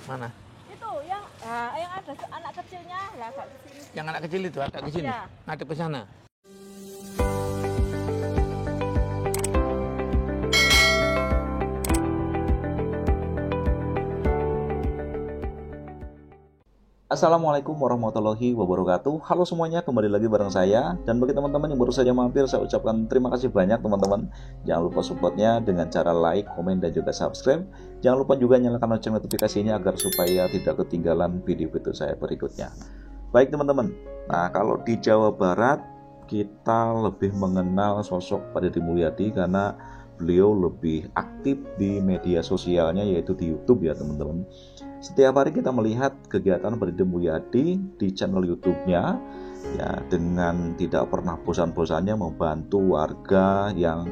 Mana? Itu yang ada anak kecilnya lah, agak ke sini. Yang anak kecil itu agak ke sini. Iya. Ngadep ke sana. Assalamualaikum warahmatullahi wabarakatuh. Halo semuanya, kembali lagi bareng saya. Dan bagi teman-teman yang baru saja mampir, saya ucapkan terima kasih banyak teman-teman. Jangan lupa supportnya dengan cara like, komen, dan juga subscribe. Jangan lupa juga nyalakan lonceng notifikasinya agar supaya tidak ketinggalan video-video saya berikutnya. Baik teman-teman, nah kalau di Jawa Barat kita lebih mengenal sosok Pak Deddy Mulyadi karena beliau lebih aktif di media sosialnya, yaitu di YouTube ya teman-teman. Setiap hari kita melihat kegiatan Pak Deddy Mulyadi di channel YouTube-nya ya, dengan tidak pernah bosan-bosannya membantu warga yang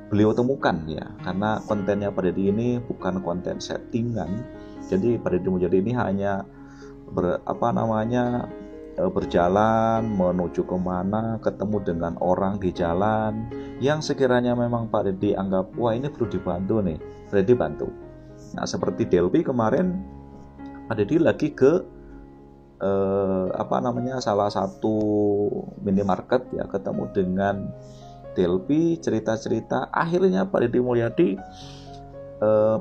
beliau temukan ya. Karena kontennya Pak Deddy ini bukan konten settingan. Jadi Pak Deddy Mulyadi ini hanya berjalan menuju kemana, ketemu dengan orang di jalan yang sekiranya memang Pak Deddy anggap wah ini perlu dibantu nih, Pak Deddy bantu. Nah seperti Delpi kemarin Pak Deddy lagi ke salah satu minimarket ya, ketemu dengan Delpi, cerita-cerita. Akhirnya Pak Deddy Mulyadi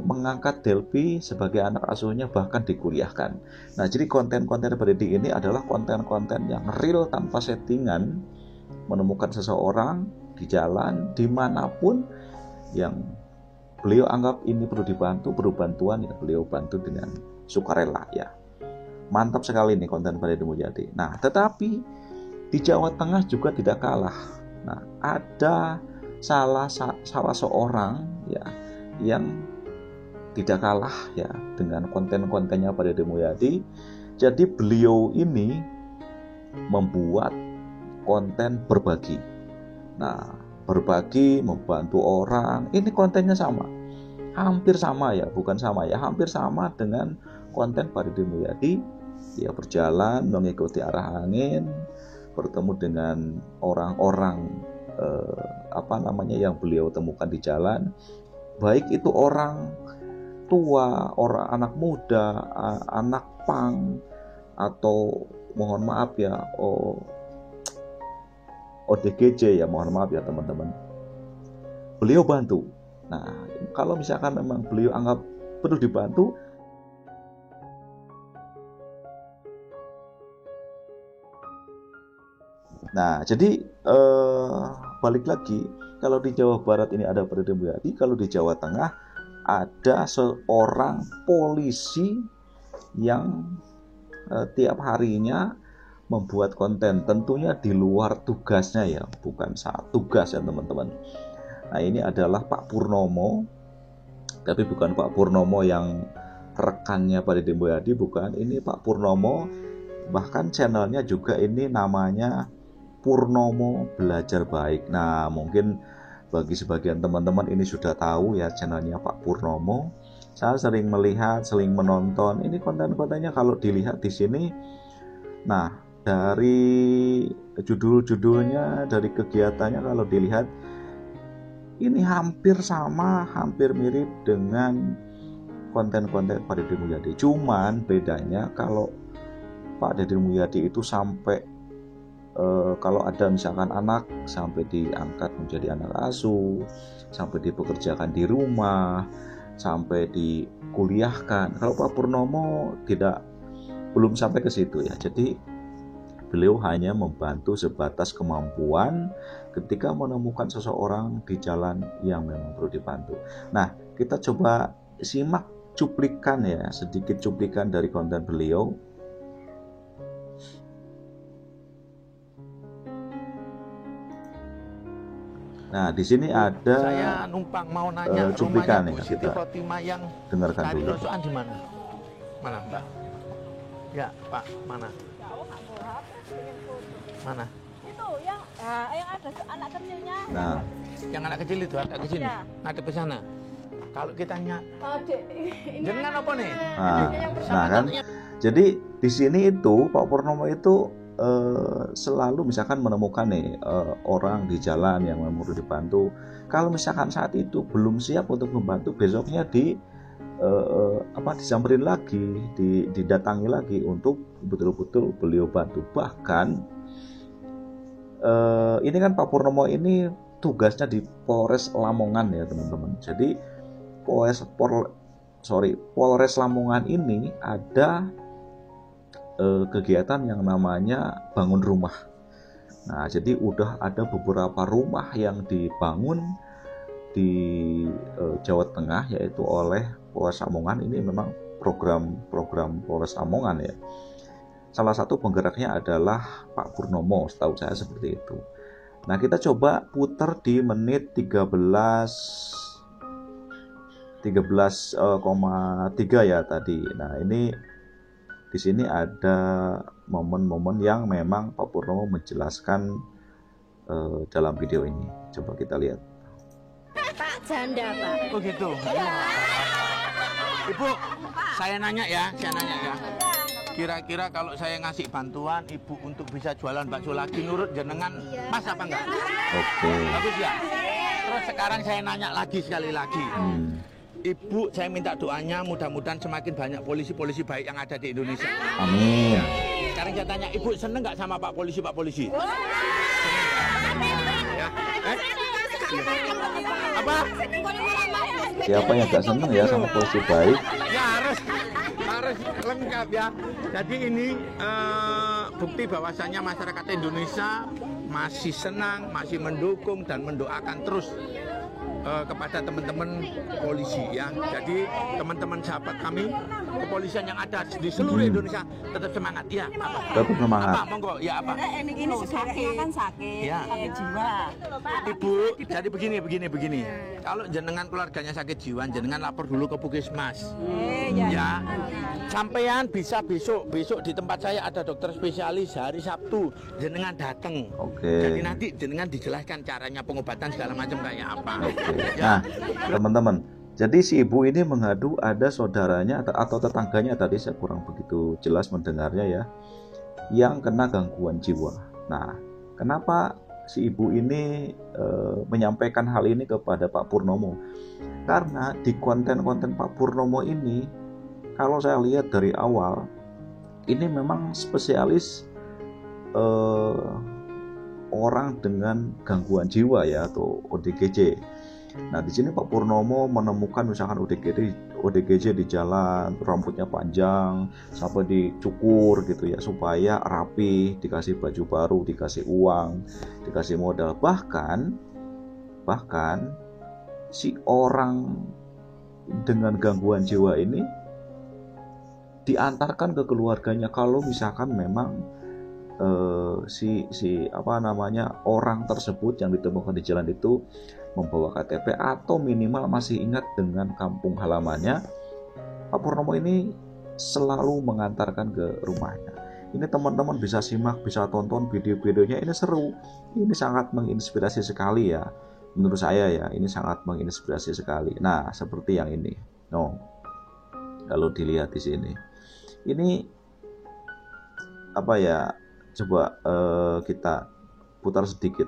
mengangkat Delpi sebagai anak asuhnya, bahkan dikuliahkan. Nah jadi konten-konten Pak Deddy ini adalah konten-konten yang real tanpa settingan, menemukan seseorang di jalan dimanapun yang beliau anggap ini perlu dibantu, perlu bantuan ya beliau bantu dengan sukarela ya. Mantap sekali nih konten Pak Deddy Mulyadi. Nah tetapi di Jawa Tengah juga tidak kalah. Nah ada salah seorang ya yang tidak kalah ya dengan konten-kontennya Pak Deddy Mulyadi. Jadi beliau ini membuat konten berbagi. Nah berbagi, membantu orang, ini kontennya sama, hampir sama ya, bukan sama ya, hampir sama dengan konten Pak Deddy Mulyadi. Dia berjalan mengikuti arah angin, bertemu dengan orang-orang yang beliau temukan di jalan, baik itu orang tua, orang anak muda, anak pang, atau mohon maaf ya ODGJ ya, mohon maaf ya teman-teman, beliau bantu. Nah kalau misalkan memang beliau anggap perlu dibantu, nah jadi balik lagi, kalau di Jawa Barat ini ada Pak Deddy Mulyadi, kalau di Jawa Tengah ada seorang polisi yang tiap harinya membuat konten, tentunya di luar tugasnya ya, bukan saat tugas ya teman-teman. Nah ini adalah Pak Purnomo, tapi bukan Pak Purnomo yang rekannya Pak Deddy Mulyadi, bukan. Ini Pak Purnomo, bahkan channelnya juga ini namanya Purnomo Belajar Baik. Nah mungkin bagi sebagian teman-teman ini sudah tahu ya channelnya Pak Purnomo. Saya sering melihat, sering menonton ini konten-kontennya. Kalau dilihat di sini, nah dari judul-judulnya, dari kegiatannya, kalau dilihat ini hampir sama, hampir mirip dengan konten-konten Pak Deddy Mulyadi. Cuman bedanya kalau Pak Deddy Mulyadi itu sampai kalau ada misalkan anak sampai diangkat menjadi anak asuh, sampai dipekerjakan di rumah, sampai dikuliahkan. Kalau Pak Purnomo belum sampai ke situ ya. Jadi beliau hanya membantu sebatas kemampuan ketika menemukan seseorang di jalan yang memang perlu dibantu. Nah, kita coba simak cuplikan ya, sedikit cuplikan dari konten beliau. Nah, di sini ada Saya numpang mau nanya cuplikan rumahnya Bu ya, Siti kita Khotimah yang dengarkan tadi dulu. rosokan di mana? Mana Mbak? Ya Pak, mana? Mana? Itu yang ada anak kecilnya. Nah, Yang anak kecil itu agak ke sini, Iya. ngadep ke sana. Kalau kita Ini jenengan apa nih? nah kan. Jadi di sini itu Pak Purnomo itu selalu misalkan menemukan nih orang di jalan yang memang perlu dibantu. Kalau misalkan saat itu belum siap untuk membantu, besoknya disamperin lagi, didatangi lagi untuk betul-betul beliau bantu. Bahkan ini kan Pak Purnomo ini tugasnya di Polres Lamongan ya teman-teman. Jadi Polres Lamongan ini ada kegiatan yang namanya bangun rumah. Nah, jadi udah ada beberapa rumah yang dibangun di Jawa Tengah, yaitu oleh Polres Lamongan. Ini memang program Polres Lamongan ya. Salah satu penggeraknya adalah Pak Purnomo, setahu saya seperti itu. Nah, kita coba putar di menit 13,3 ya tadi. Nah, ini di sini ada momen-momen yang memang Pak Purnomo menjelaskan dalam video ini. Coba kita lihat. Pak janda, Pak. Oh gitu. Ibu, saya nanya ya. Kira-kira kalau saya ngasih bantuan Ibu untuk bisa jualan bakso lagi, nurut jenengan pas apa enggak? Oke. Bagus ya. Terus sekarang saya nanya lagi sekali lagi. Ibu, saya minta doanya mudah-mudahan semakin banyak polisi-polisi baik yang ada di Indonesia. Amin. Sekarang saya tanya, Ibu seneng nggak sama Pak Polisi? Ya. Apa? Siapa yang gak seneng ya sama polisi baik? Ya harus lengkap ya. Jadi ini bukti bahwasannya masyarakat Indonesia masih senang, masih mendukung dan mendoakan terus kepada teman-teman polisi ya. Jadi teman-teman sahabat kami kepolisian yang ada di seluruh Indonesia tetap semangat ya. Tetap semangat. Apa monggo ya apa? Ini saudaranya kan sakit, Ya. sakit jiwa. Ibu, jadi begini. Kalau jenengan keluarganya sakit jiwa, jenengan lapor dulu ke Puskesmas. Ya. Sampean bisa besok di tempat saya ada dokter spesialis hari Sabtu, jenengan datang. Oke. Jadi nanti jenengan dijelaskan caranya pengobatan segala macam kayak apa. Oke. Ya. Nah, teman-teman, jadi si ibu ini mengadu ada saudaranya atau tetangganya, tadi saya kurang begitu jelas mendengarnya ya, yang kena gangguan jiwa. Nah, kenapa si ibu ini menyampaikan hal ini kepada Pak Purnomo? Karena di konten-konten Pak Purnomo ini, kalau saya lihat dari awal, ini memang spesialis orang dengan gangguan jiwa ya, atau ODGJ. Nah, di sini Pak Purnomo menemukan misalkan ODGJ di jalan, rambutnya panjang, sampai dicukur gitu ya, supaya rapi, dikasih baju baru, dikasih uang, dikasih modal. Bahkan si orang dengan gangguan jiwa ini diantarkan ke keluarganya kalau misalkan memang orang tersebut yang ditemukan di jalan itu membawa KTP atau minimal masih ingat dengan kampung halamannya. Pak Purnomo ini selalu mengantarkan ke rumahnya. Ini teman-teman bisa simak, bisa tonton video-videonya, ini seru. Ini sangat menginspirasi sekali ya. Menurut saya ya, ini sangat menginspirasi sekali. Nah, seperti yang ini. Kalau dilihat di sini. Ini apa ya? Coba kita putar sedikit.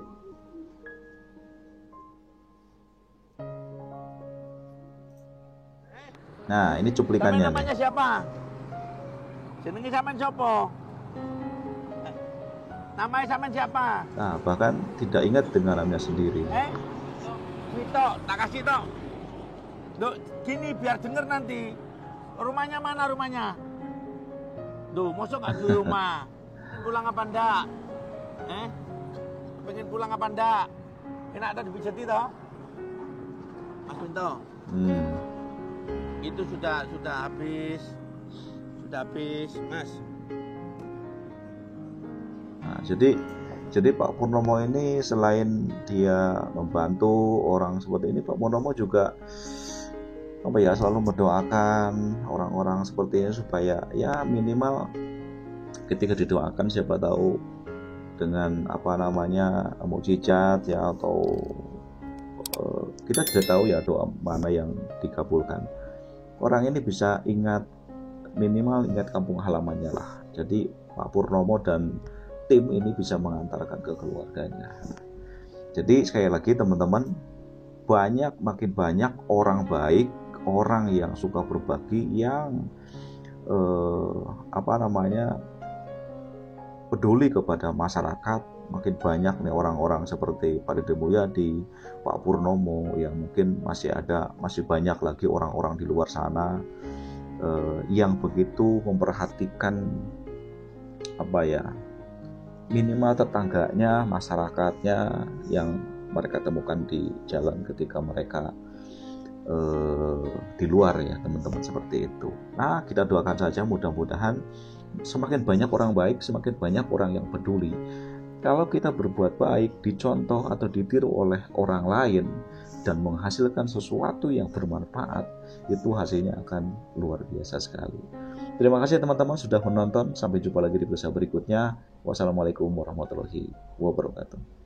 Nah, ini cuplikannya. Namanya siapa? Jenenge sampean siapa? Namanya sampean siapa? Nah, bahkan tidak ingat dengan namanya sendiri. Wito, tak kasih toh. Duh, gini biar denger nanti. Rumahnya mana rumahnya? Duh, mosok gak di rumah? Pulang apa ndak? Pengen pulang apa ndak? Enak ada dipijati toh? Mas Winto. Itu sudah habis. Sudah habis, Mas. Nah, jadi Pak Purnomo ini selain dia membantu orang seperti ini, Pak Purnomo juga selalu mendoakan orang-orang seperti ini supaya ya minimal ketika didoakan siapa tahu dengan mukjizat ya, atau kita tidak tahu ya doa mana yang dikabulkan. Orang ini bisa minimal ingat kampung halamannya lah. Jadi Pak Purnomo dan tim ini bisa mengantarkan ke keluarganya. Jadi sekali lagi teman-teman, makin banyak orang baik, orang yang suka berbagi, yang peduli kepada masyarakat. Makin banyak nih orang-orang seperti Pak Dede Mulyadi, Pak Purnomo, yang mungkin masih banyak lagi orang-orang di luar sana yang begitu memperhatikan minimal tetangganya, masyarakatnya yang mereka temukan di jalan ketika mereka di luar, ya teman-teman, seperti itu. Nah, kita doakan saja mudah-mudahan semakin banyak orang baik, semakin banyak orang yang peduli. Kalau kita berbuat baik, dicontoh atau ditiru oleh orang lain dan menghasilkan sesuatu yang bermanfaat, itu hasilnya akan luar biasa sekali. Terima kasih teman-teman sudah menonton. Sampai jumpa lagi di episode berikutnya. Wassalamualaikum warahmatullahi wabarakatuh.